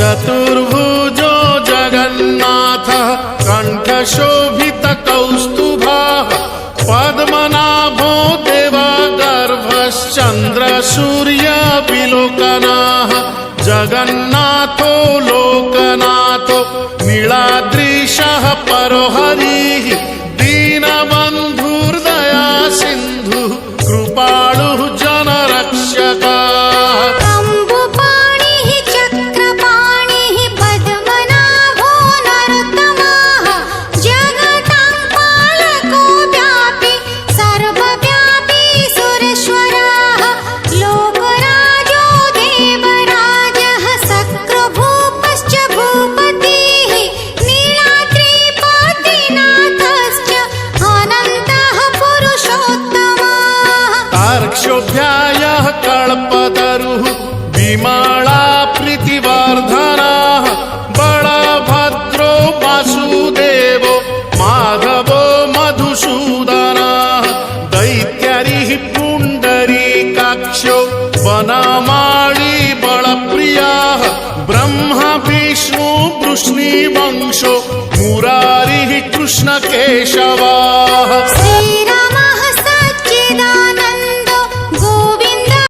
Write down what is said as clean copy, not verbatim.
चतुर्भुजो जगन्नाथः कण्ठशोभितकौस्तुभः पद्मनाभो देवगर्भश्चन्द्रसूर्यविलोकनः जगन्नाथो लोकनाथो नीलाद्रीशः परो हरिः दीनबन्धुर्दया सिन्धुः कृपालुः जनरक्षकः क्षोभ्यायः कल्पतरुः विमला प्रीतिवर्धनः बलभद्रो वासुदेवो माधवो मधुसूदनः दैत्यरिः पुण्डरीकाक्षो वनमाली बलप्रियः ब्रह्मा विष्णु वृष्णिवंशो मुरारिः कृष्णकेशवः